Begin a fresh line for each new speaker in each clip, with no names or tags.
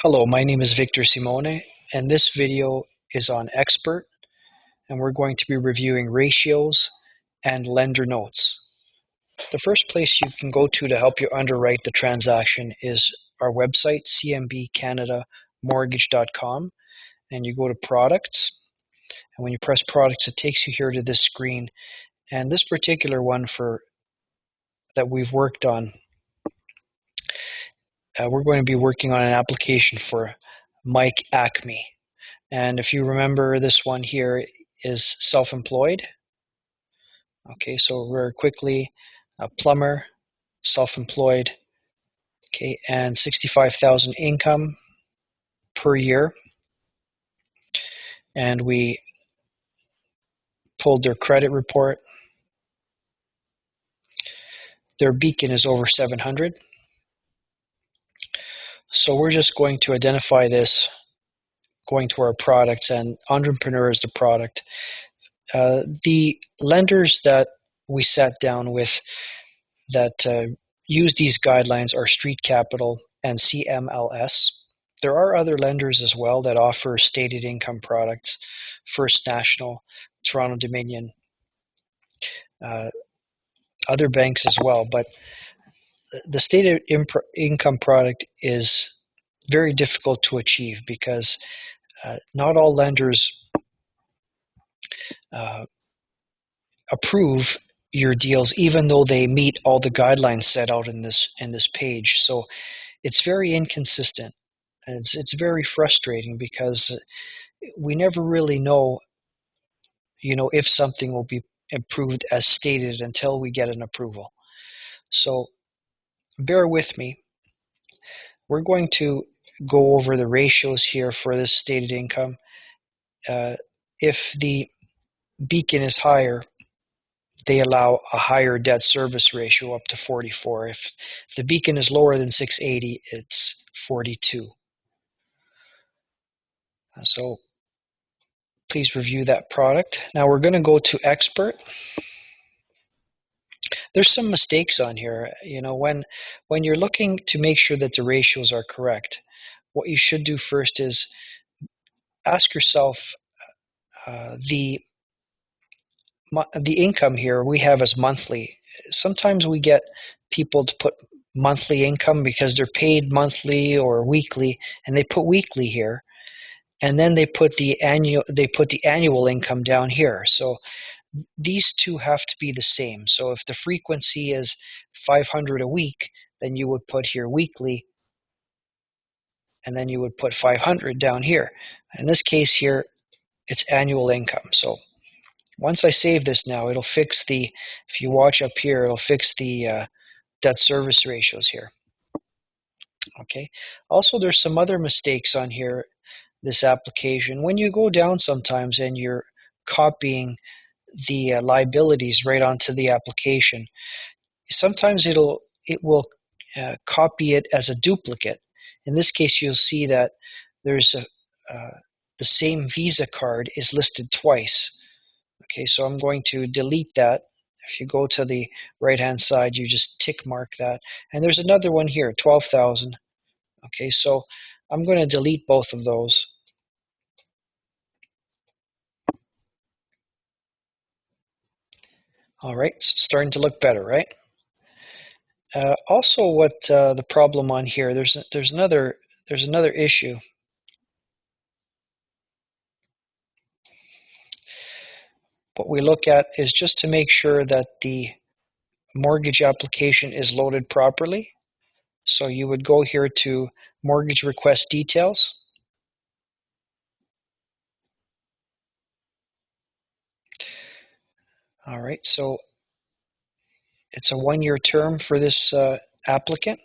Hello, my name is Victor Simone, and this video is on Expert, and we're going to be reviewing ratios and lender notes. The first place you can go to help you underwrite the transaction is our website, cmbcanadamortgage.com, and you go to Products, and when you press Products, it takes you here to this screen, and this particular one that we've worked on, we're going to be working on an application for Mike Acme. And if you remember, this one here is self-employed. Okay, so very quickly, a plumber, self-employed, okay, and 65,000 income per year. And we pulled their credit report. Their beacon is over 700. So we're just going to identify this, going to our products, and entrepreneur is the product. The lenders that we sat down with that use these guidelines are Street Capital and CMLS. There are other lenders as well that offer stated income products, First National, Toronto Dominion, other banks as well. But the stated income product is very difficult to achieve because not all lenders approve your deals, even though they meet all the guidelines set out in this page. So it's very inconsistent. And it's very frustrating because we never really know, if something will be approved as stated until we get an approval. So bear with me. We're going to go over the ratios here for this stated income. If the beacon is higher, they allow a higher debt service ratio up to 44. If the beacon is lower than 680, it's 42. So please review that product. Now we're going to go to Expert. There's some mistakes on here. When you're looking to make sure that the ratios are correct, what you should do first is ask yourself the income here we have as monthly. Sometimes we get people to put monthly income because they're paid monthly or weekly, and they put weekly here, and then they put the annual income down here. So these two have to be the same. So if the frequency is 500 a week, then you would put here weekly, and then you would put 500 down here. In this case here, it's annual income. So once I save this now, it'll fix if you watch up here, it'll fix the debt service ratios here. Okay. Also, there's some other mistakes on here, this application. When you go down sometimes and you're copying the liabilities right onto the application, sometimes it will copy it as a duplicate. In this case, you'll see that there's the same Visa card is listed twice. Okay, so I'm going to delete that. If you go to the right-hand side, you just tick mark that. And there's another one here, 12,000. Okay, so I'm going to delete both of those. All right, so it's starting to look better, right? Also, what the problem on here? There's another issue. What we look at is just to make sure that the mortgage application is loaded properly. So you would go here to mortgage request details. All right, so it's a 1-year term for this applicant.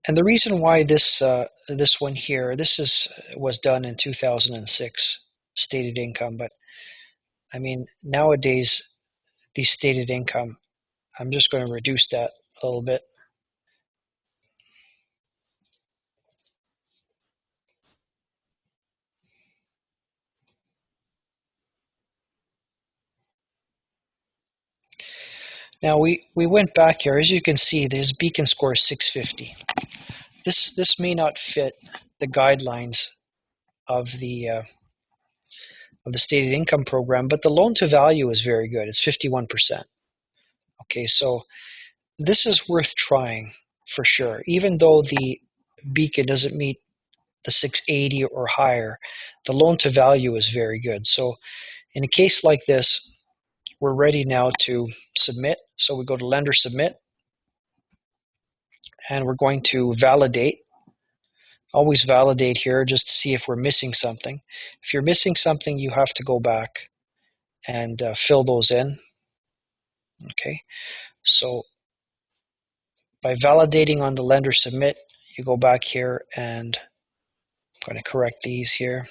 And the reason why this one here, was done in 2006, stated income, but I mean, nowadays, these stated income, I'm just going to reduce that a little bit. Now we went back here. As you can see, this beacon score is 650. This may not fit the guidelines of the stated income program, but the loan to value is very good. It's 51%. Okay, so this is worth trying for sure. Even though the beacon doesn't meet the 680 or higher, the loan to value is very good. So in a case like this, we're ready now to submit. So we go to lender submit, and we're going to validate. Always validate here just to see if we're missing something. If you're missing something, you have to go back and fill those in. Okay, so by validating on the lender submit, you go back here, and I'm going to correct these here.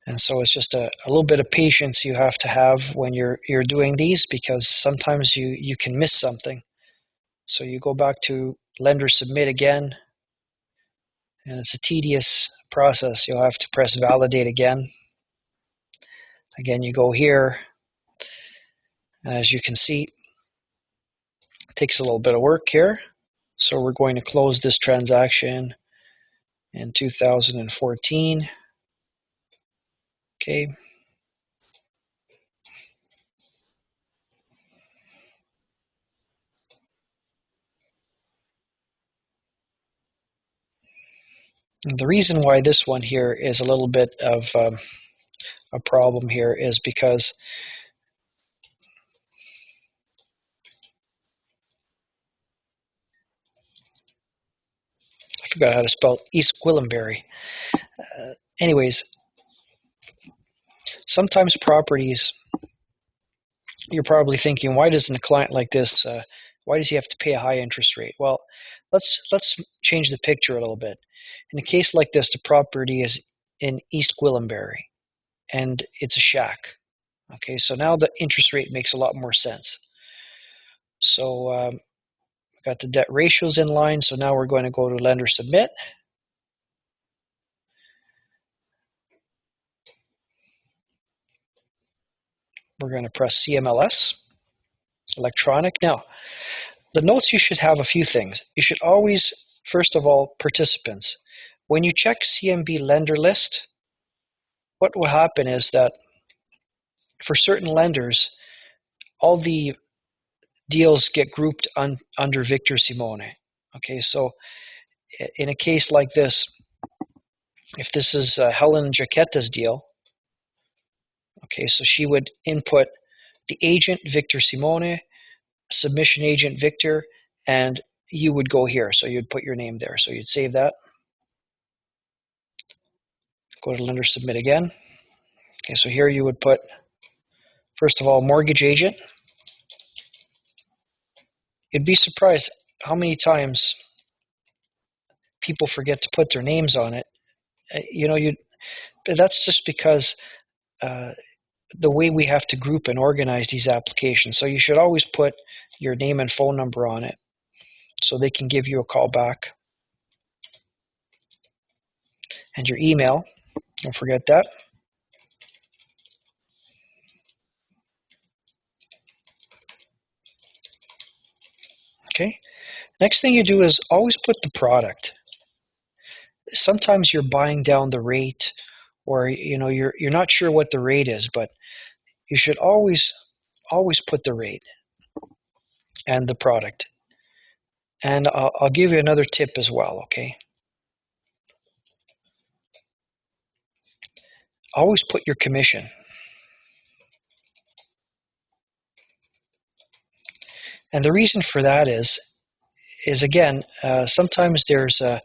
And so it's just a little bit of patience you have to have when you're doing these, because sometimes you can miss something. So you go back to lender submit again, and it's a tedious process. You'll have to press validate again. Again, you go here, and as you can see, it takes a little bit of work here. So we're going to close this transaction in 2014. Okay. And the reason why this one here is a little bit of a problem here is because I forgot how to spell East Gwillimbury. Anyways, sometimes properties, you're probably thinking, why doesn't a client like this, why does he have to pay a high interest rate? Well, let's change the picture a little bit. In a case like this, the property is in East Gwillimbury, and it's a shack. Okay, so now the interest rate makes a lot more sense. So got the debt ratios in line, so now we're going to go to lender submit. We're going to press CMLS, electronic. Now, the notes, you should have a few things. You should always, first of all, participants. When you check CMB lender list, what will happen is that for certain lenders, all the deals get grouped under Victor Simone. Okay, so in a case like this, if this is Helen Jaquetta's deal, okay, so she would input the agent, Victor Simone, submission agent, Victor, and you would go here. So you'd put your name there. So you'd save that. Go to lender submit again. Okay, so here you would put, first of all, mortgage agent. You'd be surprised how many times people forget to put their names on it. That's just because the way we have to group and organize these applications. So you should always put your name and phone number on it so they can give you a call back. And your email, don't forget that. Okay. Next thing you do is always put the product. Sometimes you're buying down the rate, or you're not sure what the rate is, but you should always put the rate and the product. And I'll give you another tip as well, okay? Always put your commission. And the reason for that is again, sometimes there's a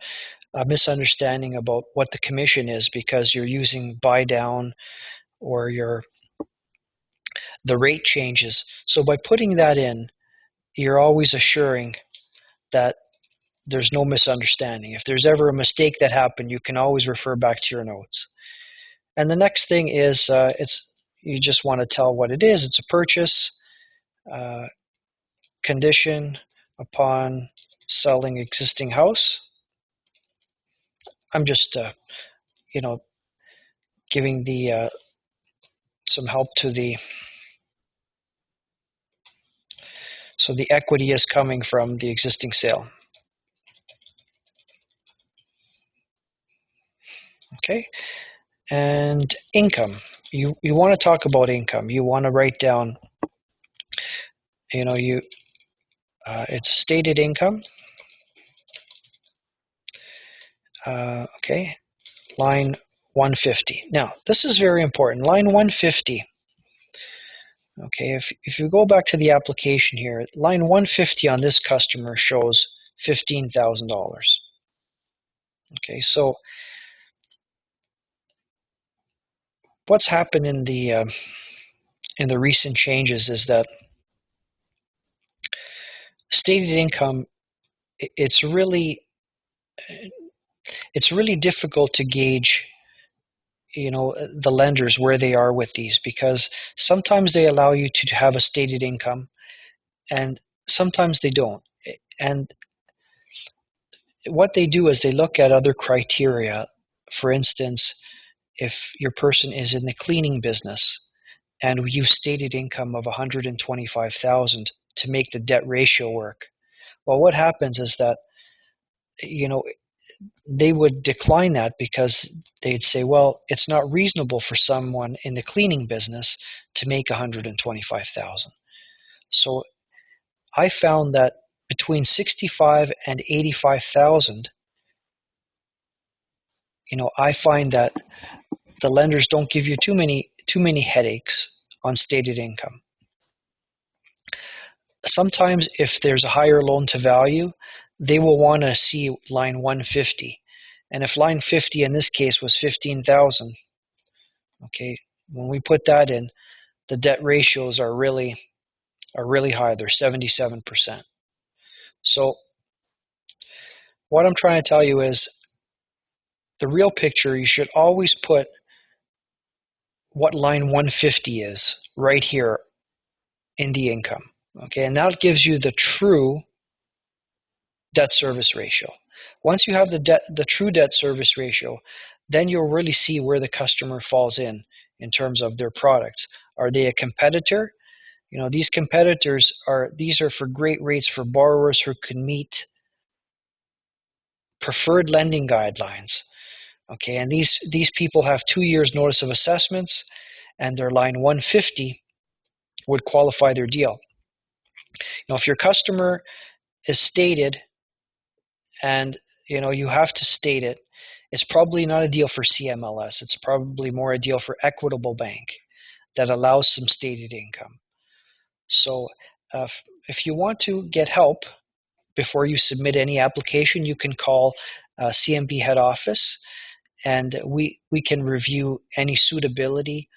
misunderstanding about what the commission is because you're using buy down or the rate changes. So by putting that in, you're always assuring that there's no misunderstanding. If there's ever a mistake that happened, you can always refer back to your notes. And the next thing is you just want to tell what it is. It's a purchase condition upon selling existing house. I'm just giving the some help to the, so the equity is coming from the existing sale. Okay, and income. You want to talk about income. You want to write down, it's stated income. Okay, line 150. Now, this is very important. Line 150. Okay, if you go back to the application here, line 150 on this customer shows $15,000. Okay, so what's happened in the recent changes is that stated income, it's really difficult to gauge, the lenders where they are with these, because sometimes they allow you to have a stated income and sometimes they don't. And what they do is they look at other criteria. For instance, if your person is in the cleaning business and you stated income of 125,000 to make the debt ratio work, well, what happens is that, they would decline that because they'd say, well, it's not reasonable for someone in the cleaning business to make 125,000. So I found that between 65 and 85,000, I find that the lenders don't give you too many headaches on stated income. Sometimes if there's a higher loan to value, they will want to see line 150. And if line 50 in this case was 15,000, okay, when we put that in, the debt ratios are really high. They're 77%. So what I'm trying to tell you is the real picture, you should always put what line 150 is right here in the income. Okay, and that gives you the true debt service ratio. Once you have the true debt service ratio, then you'll really see where the customer falls in terms of their products. Are they a competitor? These competitors are for great rates for borrowers who can meet preferred lending guidelines. Okay, and these people have 2 years notice of assessments, and their line 150 would qualify their deal. If your customer is stated and you have to state it, it's probably not a deal for CMLS. It's probably more a deal for Equitable Bank that allows some stated income. So if you want to get help before you submit any application, you can call CMB Head Office, and we can review any suitability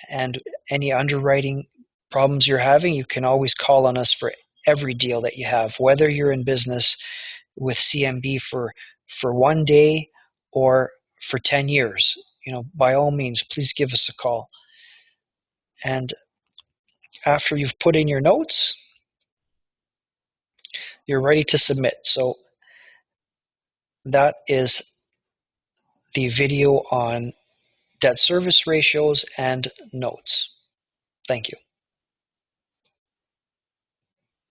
and any underwriting problems you're having. You can always call on us for every deal that you have, whether you're in business with CMB for 1 day or for 10 years. By all means, please give us a call. And after you've put in your notes, you're ready to submit. So that is the video on debt service ratios and notes. Thank you.